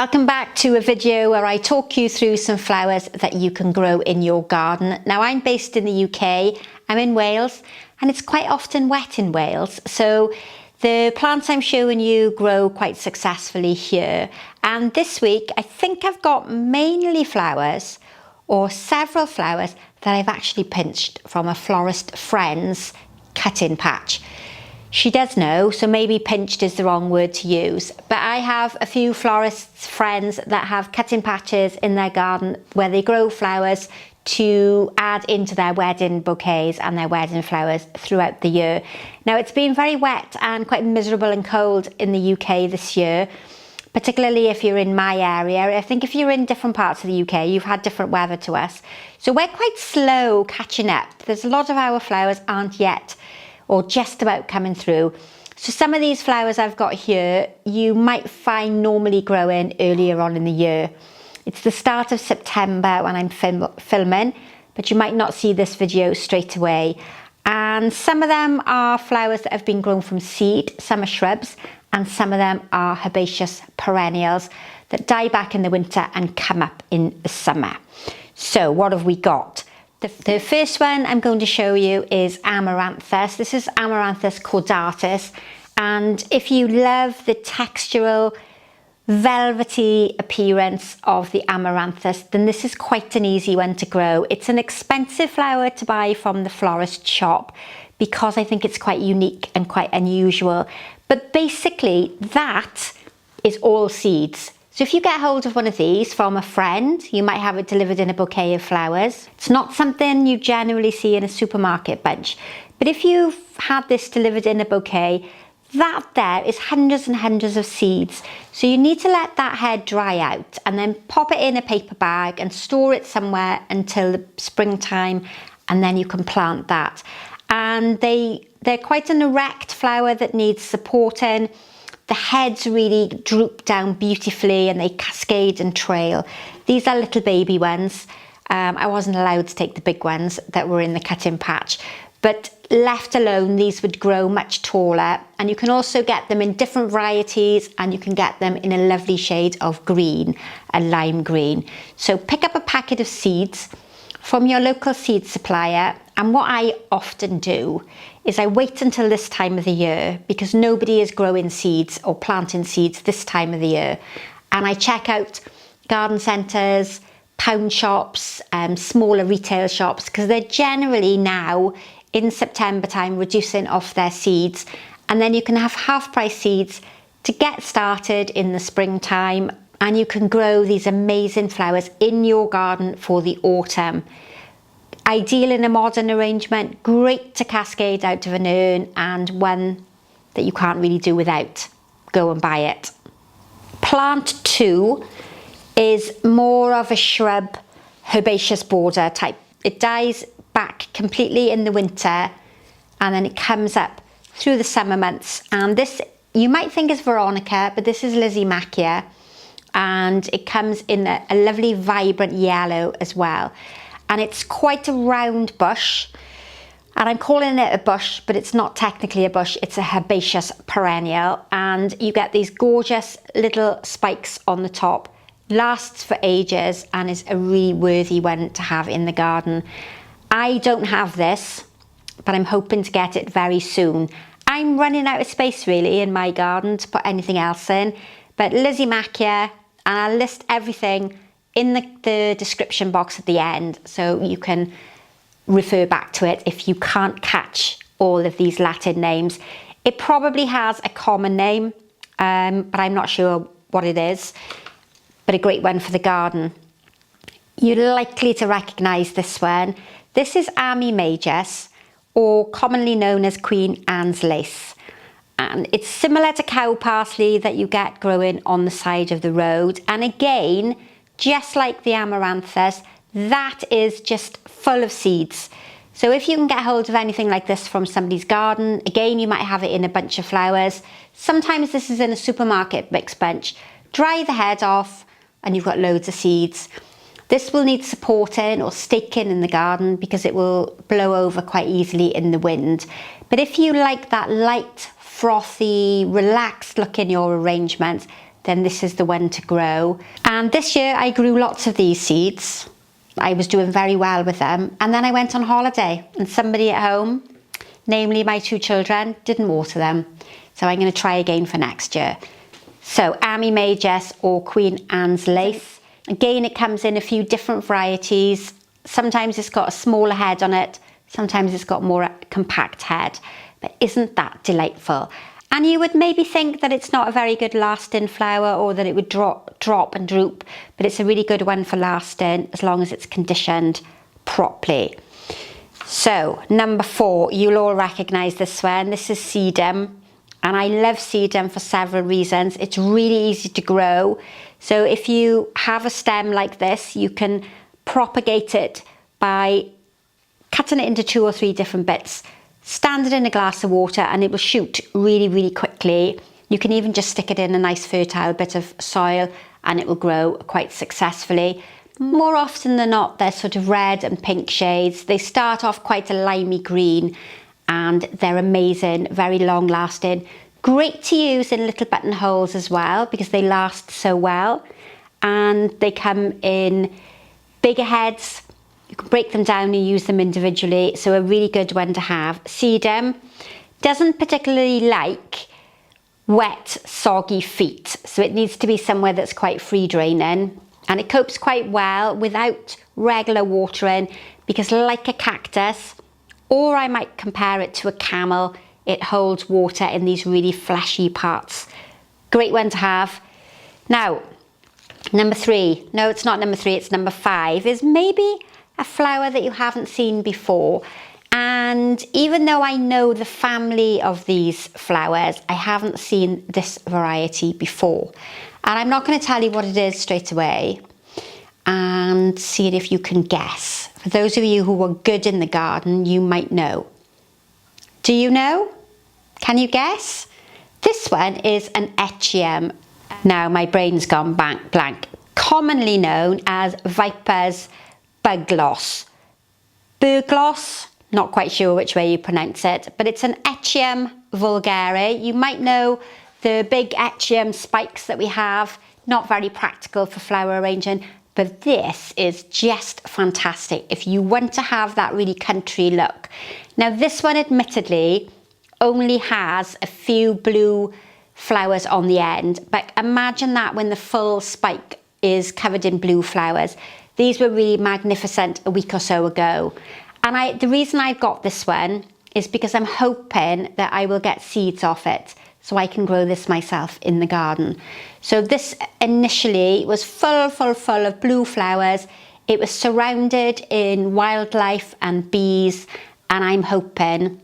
Welcome back to a video where I talk you through some flowers that you can grow in your garden. Now I'm based in the UK, I'm in Wales, and it's quite often wet in Wales, so the plants I'm showing you grow quite successfully here. And this week I think I've got mainly flowers, or several flowers, that I've actually pinched from a florist friend's cut-in patch. She does know, so maybe pinched is the wrong word to use, but I have a few florists friends that have cut-in patches in their garden where they grow flowers to add into their wedding bouquets and their wedding flowers throughout the year. Now it's been very wet and quite miserable and cold in the UK this year, particularly if you're in my area. I think if you're in different parts of the UK, you've had different weather to us. So we're quite slow catching up. There's a lot of our flowers aren't yet or just about coming through. So some of these flowers I've got here, you might find normally growing earlier on in the year. It's the start of September when I'm filming, but you might not see this video straight away. And some of them are flowers that have been grown from seed, some are shrubs, and some of them are herbaceous perennials that die back in the winter and come up in the summer. So what have we got? The first one I'm going to show you is Amaranthus. This is Amaranthus caudatus, and if you love the textural velvety appearance of the Amaranthus, then this is quite an easy one to grow. It's an expensive flower to buy from the florist shop because I think it's quite unique and quite unusual, but basically that is all seeds. So if you get hold of one of these from a friend, you might have it delivered in a bouquet of flowers. It's not something you generally see in a supermarket bunch, but if you've had this delivered in a bouquet, that there is hundreds and hundreds of seeds. So you need to let that head dry out and then pop it in a paper bag and store it somewhere until the springtime, and then you can plant that. And they're quite an erect flower that needs supporting. The heads really droop down beautifully and they cascade and trail. These are little baby ones. I wasn't allowed to take the big ones that were in the cut-in patch, but left alone these would grow much taller, and you can also get them in different varieties, and you can get them in a lovely shade of green, a lime green. So pick up a packet of seeds from your local seed supplier, and what I often do is I wait until this time of the year because nobody is growing seeds or planting seeds this time of the year, and I check out garden centres, pound shops, smaller retail shops, because they're generally now in September time reducing off their seeds, and then you can have half-price seeds to get started in the springtime, and you can grow these amazing flowers in your garden for the autumn. Ideal in a modern arrangement, great to cascade out of an urn, and one that you can't really do without. Go and buy it. Plant 2 is more of a shrub, herbaceous border type. It dies back completely in the winter and then it comes up through the summer months. And this, you might think is Veronica, but this is Lysimachia, and it comes in a lovely vibrant yellow as well. And it's quite a round bush, and I'm calling it a bush, but it's not technically a bush, it's a herbaceous perennial, and you get these gorgeous little spikes on the top. Lasts for ages and is a really worthy one to have in the garden. I don't have this, but I'm hoping to get it very soon. I'm running out of space really in my garden to put anything else in, but Lysimachia, and I'll list everything in the description box at the end, so you can refer back to it if you can't catch all of these Latin names. It probably has a common name, but I'm not sure what it is, but a great one for the garden. You're likely to recognise this one. This is Ammi majus, or commonly known as Queen Anne's lace. And it's similar to cow parsley that you get growing on the side of the road. And again, just like the Amaranthus, that is just full of seeds. So if you can get hold of anything like this from somebody's garden, again, you might have it in a bunch of flowers. Sometimes this is in a supermarket mixed bunch. Dry the head off and you've got loads of seeds. This will need supporting or staking in the garden because it will blow over quite easily in the wind. But if you like that light, frothy, relaxed look in your arrangements, then this is the one to grow. And this year I grew lots of these seeds. I was doing very well with them. And then I went on holiday and somebody at home, namely my 2 children, didn't water them. So I'm going to try again for next year. So Ammi majus or Queen Anne's lace. Again, it comes in a few different varieties. Sometimes it's got a smaller head on it. Sometimes it's got more compact head. But isn't that delightful? And you would maybe think that it's not a very good lasting flower, or that it would drop and droop, but it's a really good one for lasting as long as it's conditioned properly. So number 4, you'll all recognise this one. This is Sedum, and I love Sedum for several reasons. It's really easy to grow. So if you have a stem like this, you can propagate it by cutting it into 2 or 3 different bits. Stand it in a glass of water and it will shoot really, really quickly. You can even just stick it in a nice fertile bit of soil and it will grow quite successfully. More often than not, they're sort of red and pink shades. They start off quite a limey green and they're amazing, very long lasting. Great to use in little buttonholes as well because they last so well. And they come in bigger heads. You can break them down and use them individually, so a really good one to have. Sedum doesn't particularly like wet, soggy feet, so it needs to be somewhere that's quite free draining, and it copes quite well without regular watering because, like a cactus, or I might compare it to a camel, it holds water in these really fleshy parts. Great one to have. Now, number 3, no, it's not number 3, it's number 5, is maybe a flower that you haven't seen before. And even though I know the family of these flowers, I haven't seen this variety before. And I'm not going to tell you what it is straight away, and see if you can guess. For those of you who are good in the garden, you might know. Do you know? Can you guess? This one is an Echium. Now my brain's gone blank. Commonly known as Viper's bugloss. Bugloss, not quite sure which way you pronounce it, but it's an Echium vulgare. You might know the big Echium spikes that we have, not very practical for flower arranging, but this is just fantastic if you want to have that really country look. Now this one admittedly only has a few blue flowers on the end, but imagine that when the full spike is covered in blue flowers. These were really magnificent a week or so ago. And the reason I got this one is because I'm hoping that I will get seeds off it so I can grow this myself in the garden. So this initially was full of blue flowers. It was surrounded in wildlife and bees, and I'm hoping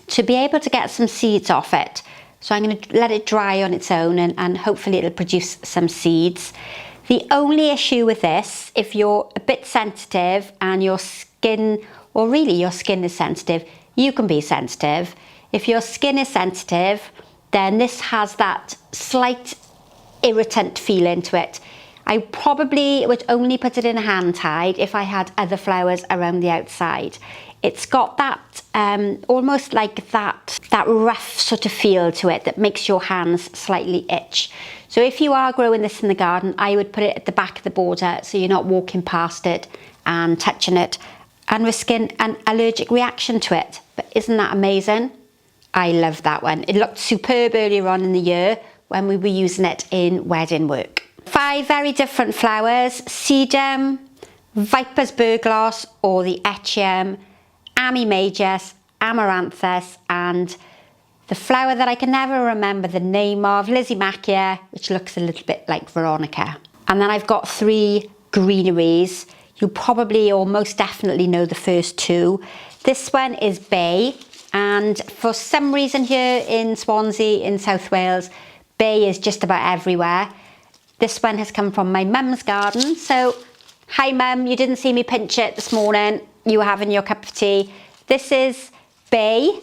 to be able to get some seeds off it. So I'm going to let it dry on its own and hopefully it'll produce some seeds. The only issue with this, if you're a bit sensitive and your skin, or really your skin is sensitive, you can be sensitive. If your skin is sensitive, then this has that slight irritant feeling to it. I probably would only put it in a hand tied if I had other flowers around the outside. It's got that almost like that rough sort of feel to it that makes your hands slightly itch. So if you are growing this in the garden, I would put it at the back of the border so you're not walking past it and touching it and risking an allergic reaction to it. But isn't that amazing? I love that one. It looked superb earlier on in the year when we were using it in wedding work. 5 very different flowers: Sedum, Viper's bugloss or the Echium, Ammi majus, Amaranthus, and the flower that I can never remember the name of, Lysimachia, which looks a little bit like Veronica. And then I've got 3 greeneries. You'll probably or most definitely know the first 2. This one is Bay, and for some reason here in Swansea in South Wales, Bay is just about everywhere. This one has come from my mum's garden, so hi mum, you didn't see me pinch it this morning, you were having your cup of tea. This is Bay,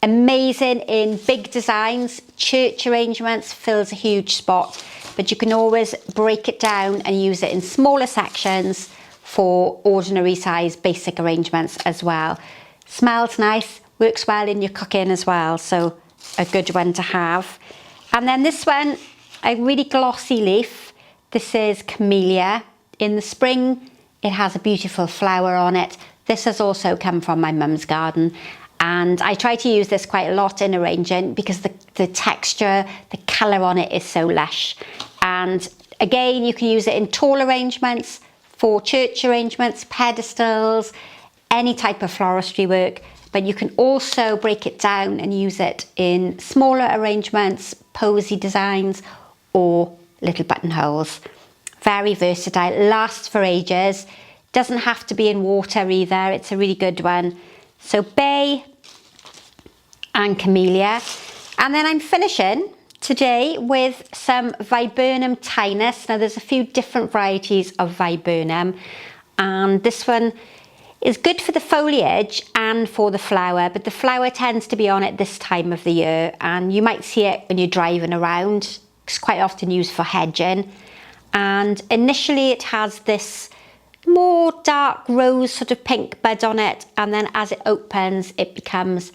amazing in big designs, church arrangements, fills a huge spot, but you can always break it down and use it in smaller sections for ordinary size basic arrangements as well. Smells nice, works well in your cooking as well, so a good one to have. And then this one a really glossy leaf. This is Camellia. In the spring, it has a beautiful flower on it. This has also come from my mum's garden. And I try to use this quite a lot in arranging because the texture, the colour on it is so lush. And again, you can use it in tall arrangements, for church arrangements, pedestals, any type of floristry work. But you can also break it down and use it in smaller arrangements, posy designs, or little buttonholes. Very versatile, lasts for ages. Doesn't have to be in water either. It's a really good one. So bay and Camellia. And then I'm finishing today with some Viburnum tinus. Now there's a few different varieties of Viburnum, and this one is good for the foliage and for the flower, but the flower tends to be on it this time of the year, and you might see it when you're driving around. It's quite often used for hedging. And initially it has this more dark rose sort of pink bud on it, and then as it opens it becomes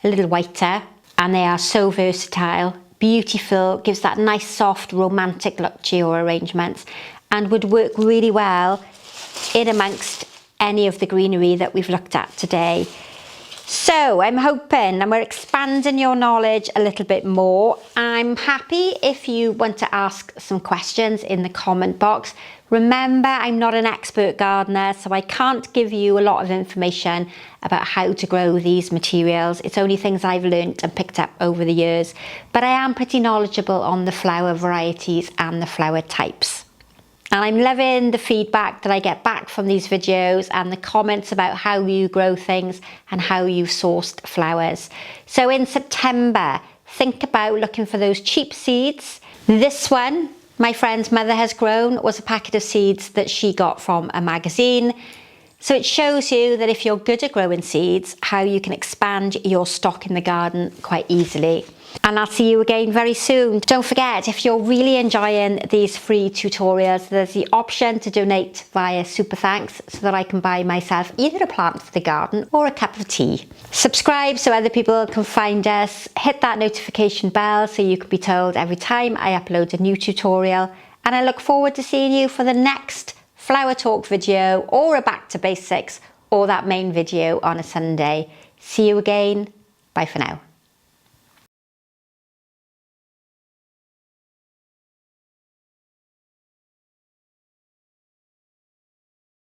a little whiter. And they are so versatile, beautiful, gives that nice soft romantic look to your arrangements, and would work really well in amongst any of the greenery that we've looked at today. So I'm hoping, and we're expanding your knowledge a little bit more. I'm happy if you want to ask some questions in the comment box. Remember, I'm not an expert gardener, so I can't give you a lot of information about how to grow these materials. It's only things I've learnt and picked up over the years, but I am pretty knowledgeable on the flower varieties and the flower types. And I'm loving the feedback that I get back from these videos and the comments about how you grow things and how you've sourced flowers. So in September, think about looking for those cheap seeds. This one, my friend's mother has grown, was a packet of seeds that she got from a magazine. So it shows you that if you're good at growing seeds, how you can expand your stock in the garden quite easily. And I'll see you again very soon. Don't forget, if you're really enjoying these free tutorials, there's the option to donate via Super Thanks so that I can buy myself either a plant for the garden or a cup of tea. Subscribe so other people can find us. Hit that notification bell so you can be told every time I upload a new tutorial. And I look forward to seeing you for the next Flower Talk video, or a Back to Basics, or that main video on a Sunday. See you again. Bye for now.